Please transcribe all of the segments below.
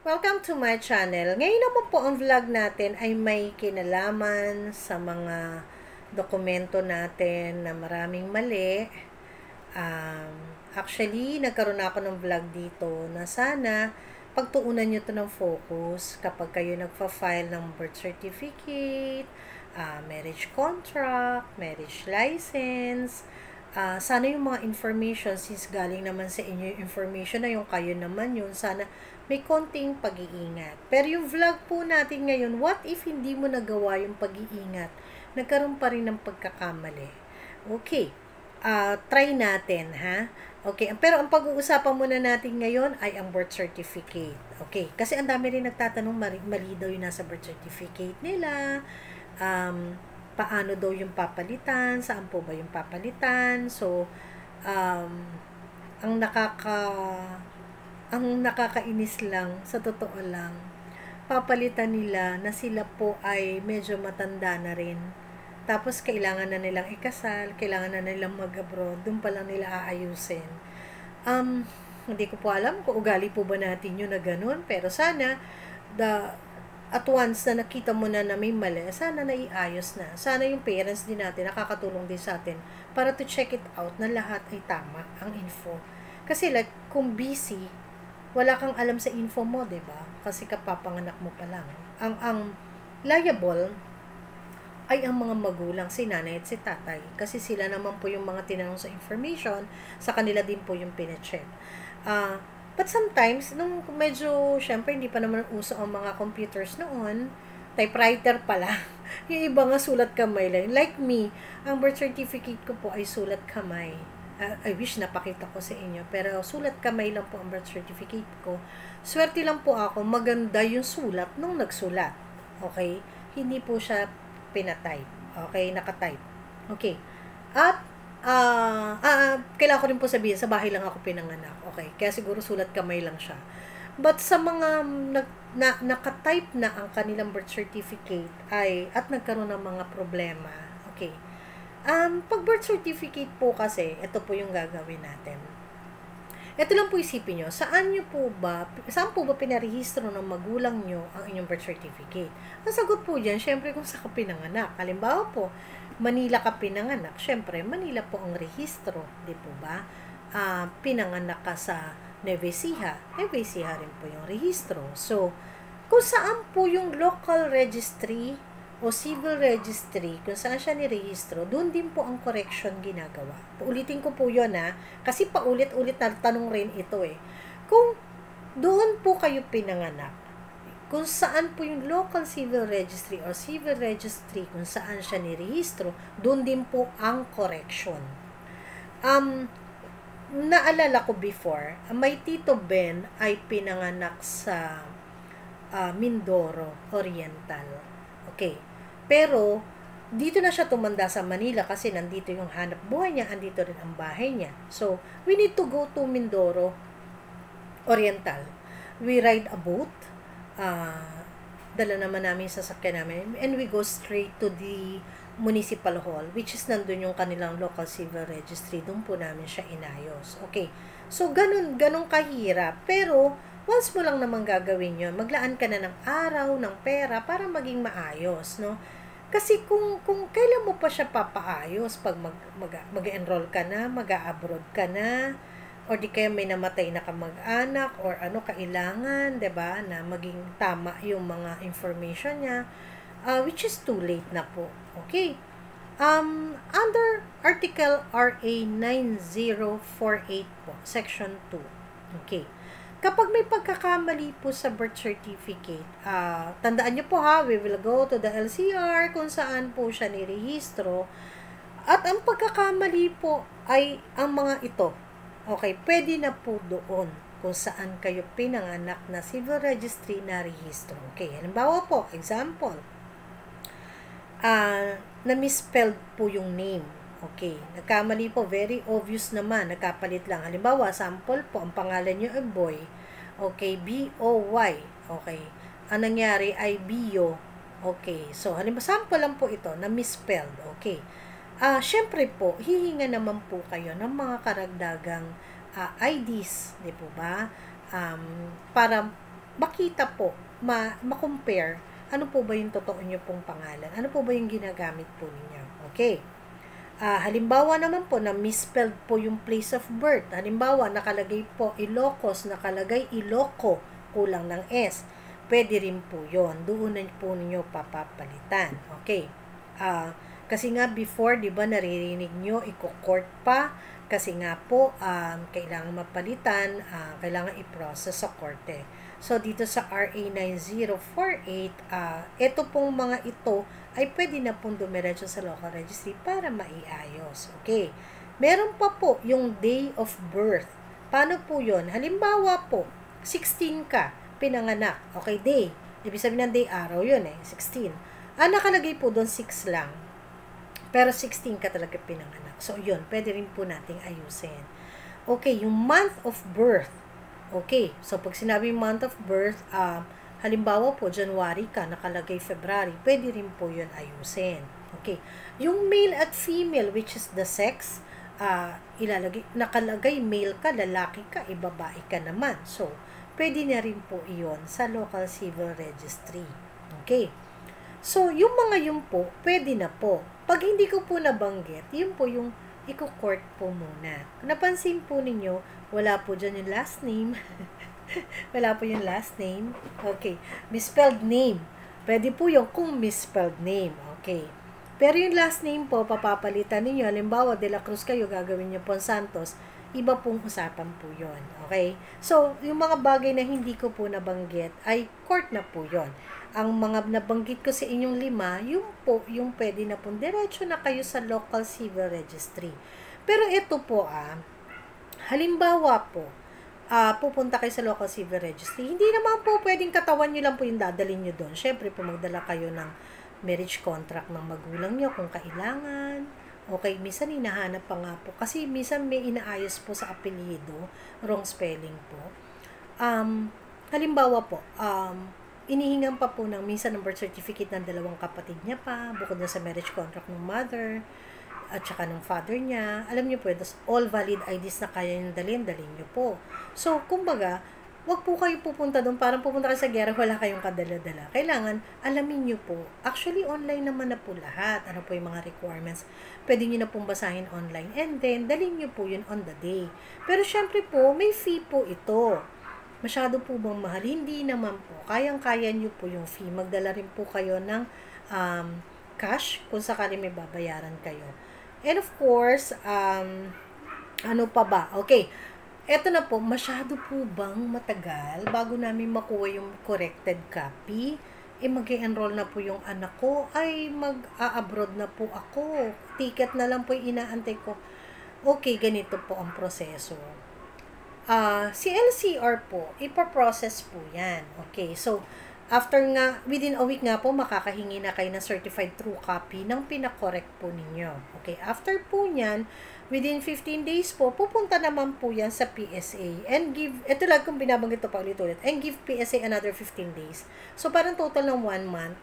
Welcome to my channel. Ngayon naman po ang vlog natin ay may kinalaman sa mga dokumento natin na maraming mali. Actually, nagkaroon ako ng vlog dito na sana pagtuunan nyo to ng focus kapag kayo nagfa-file ng birth certificate, marriage contract, marriage license. Sana yung mga information, since galing naman sa inyo yung information na yung kayo naman yun, sana may konting pag-iingat. Pero yung vlog po natin ngayon, what if hindi mo nagawa yung pag-iingat? Nagkaroon pa rin ng pagkakamali. Okay, try natin, ha? Okay, pero ang pag-uusapan muna natin ngayon ay ang birth certificate. Okay, kasi ang dami rin nagtatanong, mali daw yung nasa birth certificate nila. Paano daw yung papalitan? Saan po ba yung papalitan? So, ang nakakainis lang, sa totoo lang, papalitan nila na sila po ay medyo matanda na rin. Tapos, kailangan na nilang ikasal, kailangan na nilang mag-abroad, dun pa lang nila aayusin. Hindi ko po alam kung ugali po ba natin yun na ganun, pero sana, at once na nakita mo na may mali, sana naiayos na. Sana yung parents din natin, nakakatulong din sa atin para to check it out na lahat ay tama, ang info. Kasi like, kung busy, wala kang alam sa info mo, diba? Kasi kapapanganak mo pa lang. Ang liable ay ang mga magulang, si nanay at si tatay. Kasi sila naman po yung mga tinanong sa information, sa kanila din po yung pinecheck. But sometimes, nung medyo, syempre, hindi pa naman uso ang mga computers noon, typewriter pala. Yung iba nga sulat kamay lang. Like me, ang birth certificate ko po ay sulat kamay. I wish napakita ko sa inyo. Pero sulat kamay lang po ang birth certificate ko. Swerte lang po ako, maganda yung sulat nung nagsulat. Okay? Hindi po siya pinatype. Okay? Nakatype. Okay. At, kailangan ko rin po sabihin, sa bahay lang ako pinanganak. Okay? Kaya siguro sulat kamay lang siya. But sa mga nakatype na ang kanilang birth certificate at nagkaroon ng mga problema. Okay. Pag birth certificate po kasi, ito po yung gagawin natin. Ito lang po isipin nyo, saan po ba pinarehistro ng magulang nyo ang inyong birth certificate? Ang sagot po dyan, syempre kung sa ka pinanganak. Halimbawa po, Manila ka pinanganak, syempre Manila po ang rehistro, di po ba? Pinanganak ka sa Nueva Ecija rin po yung rehistro. So, kung saan po yung local registry o civil registry, kung saan siya nirehistro, doon din po ang correction ginagawa. Paulitin ko po yun, kasi paulit-ulit na tanong rin ito Kung doon po kayo pinanganak, kung saan po yung local civil registry or civil registry kung saan siya nirehistro, doon din po ang correction. Naalala ko before, may Tito Ben ay pinanganak sa Mindoro Oriental. Okay. Pero, dito na siya tumanda sa Manila kasi nandito yung hanap buhay niya, andito rin ang bahay niya. So, we need to go to Mindoro Oriental. We ride a boat. Dala naman namin sa sasakyan namin, and we go straight to the municipal hall, which is nandun yung kanilang local civil registry. Doon po namin siya inayos. Okay. So, ganun kahirap. Pero, once mo lang naman gagawin yun, maglaan ka na ng araw, ng pera, para maging maayos, no? Kasi kung kailan mo pa siya papaayos, pag mag-enroll ka na, mag-a-abroad ka na, or di kaya may namatay na kamag-anak, or kailangan, 'di ba, na maging tama yung mga information niya, which is too late na po. Okay. Under Article RA 9048 po, Section 2. Okay. Kapag may pagkakamali po sa birth certificate, tandaan nyo po we will go to the LCR kung saan po siya nirehistro. At ang pagkakamali po ay ang mga ito. Okay, pwede na po doon kung saan kayo pinanganak na civil registry na rehistro. Okay, halimbawa po, example, na-misspelled po yung name. Okay, nagkamali po, very obvious naman, nagkapalit lang. Halimbawa, sample po, ang pangalan nyo ay Boy. Okay, B-O-Y. Okay, ang nangyari ay Bio. Okay, so halimbawa, sample lang po ito, na-misspelled. Okay, syempre po, hihinga naman po kayo ng mga karagdagang IDs, di po ba? Para makita po, ma-compare, ano po ba yung totoo nyo pong pangalan? Ano po ba yung ginagamit po ninyo? Okay. Halimbawa naman po na misspelled po yung place of birth. Halimbawa, nakalagay po Ilocos, nakalagay Iloco, kulang ng S. Pwede rin po yon. Doon na po ninyo papapalitan. Okay. Kasi nga before, di ba, naririnig nyo, i-court pa. Kasi nga po, kailangan mapalitan, kailangan i-process sa korte. So, dito sa RA 9048, ito pong mga ito ay pwede na pong dumiretso sa local registry para maiayos. Okay. Meron pa po yung day of birth. Paano po yun? Halimbawa po, 16 ka, pinanganak. Okay, day. Ibig sabihin ng day, araw yun 16. Nakalagay po doon 6 lang. Pero 16 ka talaga pinanganak. So, yun, pwede rin po nating ayusin. Okay, yung month of birth. Okay, so pag sinabi month of birth, halimbawa po, January ka, nakalagay February, pwede rin po yun ayusin. Okay. Yung male at female, which is the sex, nakalagay male ka, lalaki ka, babae ka naman. So, pwede na rin po iyon sa local civil registry. Okay. So, yung mga yun po, pwede na po. Pag hindi ko po nabanggit, yun po yung i-court po muna. Napansin po ninyo, wala po dyan yung last name. Wala po yung last name. Okay. Misspelled name. Pwede po yung kung misspelled name. Okay. Pero yung last name po, papapalitan ninyo. Halimbawa, De La Cruz kayo, gagawin nyo po Santos. Iba pong usapan po yon. Okay? So, yung mga bagay na hindi ko po nabanggit, ay court na po yon. Ang mga nabanggit ko sa inyong 5, yung po, yung pwede na po, diretso na kayo sa local civil registry. Pero ito po, halimbawa po, pupunta kayo sa local civil registry, hindi naman po pwedeng katawan nyo lang po yung dadalhin nyo doon. Syempre po, magdala kayo ng marriage contract ng magulang nyo kung kailangan. Okay, minsan hinahanap pa nga po. Kasi minsan may inaayos po sa apelyido, wrong spelling po. Halimbawa po, inihingan pa po ng minsan ng birth certificate ng dalawang kapatid niya pa, bukod na sa marriage contract ng mother, at saka ng father niya. Alam niyo po, all valid IDs na kaya yung dalhin niyo po. So, kumbaga, wag po kayo pupunta doon, parang pupunta kayo sa gera, wala kayong kadala-dala. Kailangan, alamin niyo po. Actually, online naman na po lahat. Ano po yung mga requirements. Pwede niyo na pong basahin online. And then, dalhin niyo po yun on the day. Pero syempre po, may fee po ito. Masyado po bang mahal? Hindi naman po. Kayang-kaya niyo po yung fee. Magdala rin po kayo ng cash kung sakali may babayaran kayo. And of course, ano pa ba? Okay, eto na po, masyado po bang matagal bago namin makuha yung corrected copy? Mag-enroll na po yung anak ko, ay mag-a-abroad na po ako. Ticket na lang po yung inaantay ko. Okay, ganito po ang proseso. Si LCR po, ipaprocess po yan. Okay, so, after nga, within a week nga po, makakahingi na kayo ng certified true copy ng pinakorek po ninyo. Okay, after po nyan, within 15 days po, pupunta naman po yan sa PSA and give, ito lang kung binabanggit ito pa ulit-ulit, and give PSA another 15 days. So, parang total ng 1 month,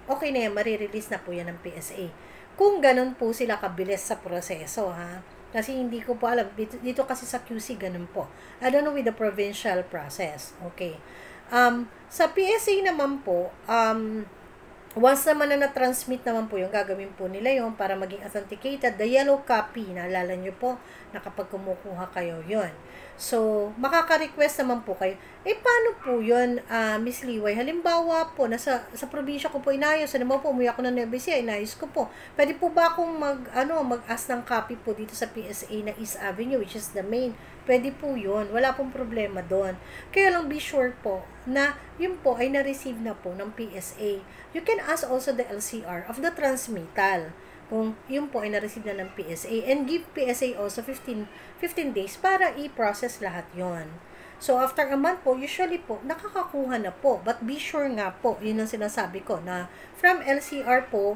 okay na yan, marirelease na po yan ng PSA. Kung ganun po sila kabilis sa proseso, ha? Kasi hindi ko po alam, dito kasi sa QC, ganun po. I don't know with the provincial process. Okay. Sa PSA naman po, once naman na na-transmit naman po yung gagawin po nila yon para maging authenticated, the yellow copy, naalala nyo po na kapag kumukuha kayo yon. So, makaka-request naman po kayo. Paano po yun, Miss Liway? Halimbawa po, sa probinsya ko po inayos. Halimbawa po, umuwi ako ng Nueva Ecija, inayos ko po. Pwede po ba akong mag-ask ng copy po dito sa PSA na East Avenue, which is the main? Pwede po yun. Wala pong problema doon. Kaya lang be sure po na yun po ay na-receive na po ng PSA. You can ask also the LCR of the transmittal kung yun po ay na-receive na ng PSA and give PSA also 15 days para i-process lahat yon. So, after a month po, usually po, nakakakuha na po. But be sure nga po, yun ang sinasabi ko, na from LCR po,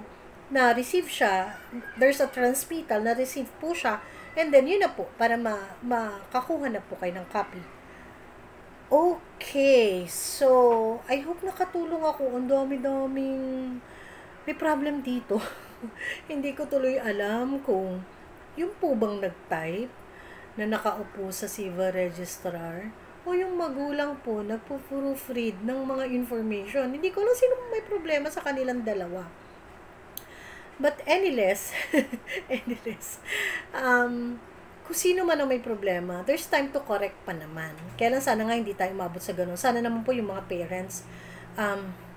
na-receive siya, there's a transmittal, na-receive po siya, and then yun na po, para makakuha na po kayo ng copy. Okay, so, I hope nakatulong ako. Ang dami-daming may problem dito. Hindi ko tuloy alam kung yung po bang nag-type na nakaupo sa civil registrar o yung magulang po nagpo-proofread ng mga information. Hindi ko alam sino may problema sa kanilang dalawa. But anyways, anyways, kung sino man ang may problema, there's time to correct pa naman. Kaya lang sana nga hindi tayo mabot sa ganun. Sana naman po yung mga parents,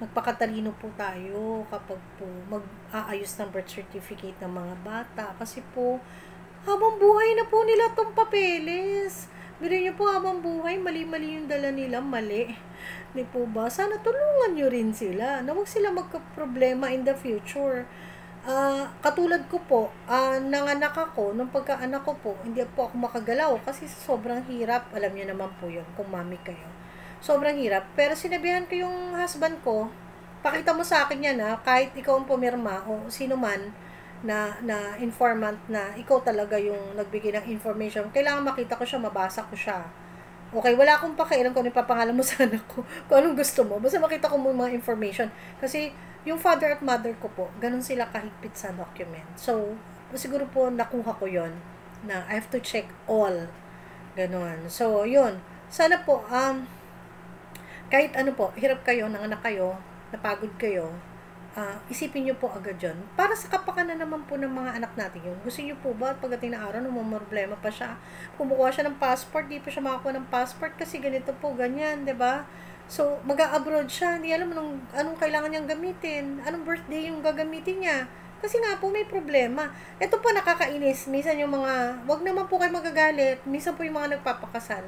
magpakatalino po tayo kapag po mag-aayos ng birth certificate ng mga bata. Kasi po, habang buhay na po nila tong papeles. Biro niyo po, habang buhay, mali-mali yung dala nila, mali. Di po ba? Sana tulungan nyo rin sila na huwag sila magka-problema in the future. Katulad ko po, nanganak ako, nung pagkaanak ko po, hindi po ako makagalaw kasi sobrang hirap. Alam niyo naman po yun, kung mami kayo. Sobrang hirap. Pero sinabihan ko yung husband ko, pakita mo sa akin yan kahit ikaw ang pumirma o sino man na informant na ikaw talaga yung nagbigay ng information. Kailangan makita ko siya, mabasa ko siya. Okay, wala akong pakialam kung ano ipapangalan mo sa anak ko, kung anong gusto mo. Basta makita ko mo mga information. Kasi yung father at mother ko po, ganun sila kahigpit sa document. So, siguro po nakuha ko yon na I have to check all. Ganun. So, yun. Sana po, kahit ano po, hirap kayo, nanganak kayo, napagod kayo, isipin nyo po agad yun. Para sa kapakanan naman po ng mga anak natin yun. Gusto nyo po ba pagdating na araw, nung problema pa siya, kumukuha siya ng passport, di pa siya makakuha ng passport kasi ganito po, ganyan, 'di ba? So, mag-a-abroad siya, hindi alam anong kailangan niyang gamitin, anong birthday yung gagamitin niya. Kasi nga po, may problema. Ito po nakakainis. Minsan yung mga, wag naman po kayo magagalit. Minsan po yung mga nagpapakasal.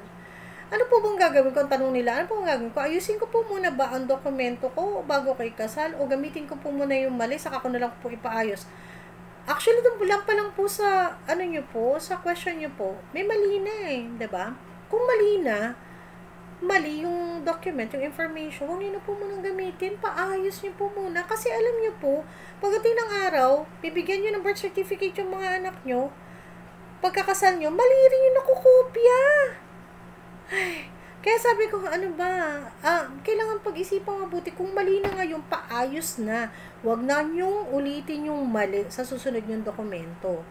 Ano po bang gagawin ko? Tanong nila, ano po bang gagawin ko? Ayusin ko po muna ba ang dokumento ko bago kay kasal? O gamitin ko po muna yung mali, saka ko na lang po ipaayos? Actually, doon lang pa lang po sa, ano nyo po, sa question nyo po, may mali na eh, 'di ba? Kung mali na, mali yung document, yung information, huwag nyo na po munang gamitin, paayos nyo po muna. Kasi alam nyo po, pagdating ng araw, bibigyan nyo ng birth certificate yung mga anak nyo, pagkakasal nyo, mali rin yung nakukopya. Ay, kaya sabi ko, ano ba, kailangan pag-isipan mabuti, kung mali na nga yung paayos na, huwag na nyong ulitin yung mali sa susunod yung dokumento.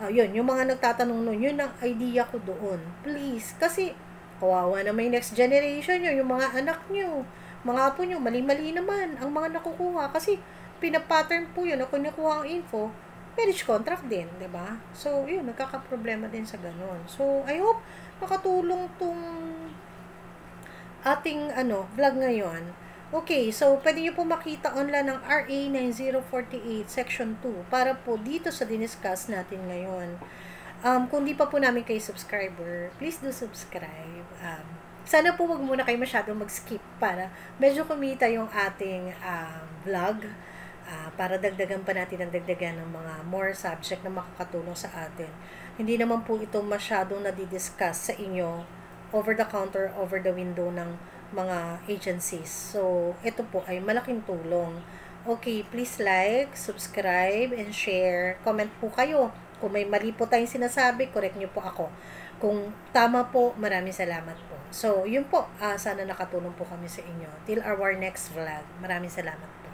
Yun, yung mga nagtatanong nun, yun ang idea ko doon. Please, kasi, kawawa na may next generation nyo, yung mga anak nyo, mga apo nyo, mali-mali naman ang mga nakukuha. Kasi, pinapattern po yun, ako nakuha ang info, marriage contract din, 'di ba? So, yun, nagkakaproblema din sa ganun. So, I hope makatulong tong ating vlog ngayon. Okay, so pwede nyo po makita online ng RA 9048 Section 2 para po dito sa diniscuss natin ngayon. Kung di pa po namin kayo subscriber, please do subscribe. Sana po wag muna kayo masyadong mag-skip para medyo kumita yung ating vlog. Para dagdagan pa natin ang dagdagan ng mga more subject na makakatulong sa atin. Hindi naman po ito masyadong nadidiscuss sa inyo over the counter, over the window ng mga agencies. So, ito po ay malaking tulong. Okay, please like, subscribe, and share. Comment po kayo. Kung may mali po tayong sinasabi, correct nyo po ako. Kung tama po, maraming salamat po. So, yun po. Sana nakatulong po kami sa inyo. Till our next vlog. Maraming salamat po.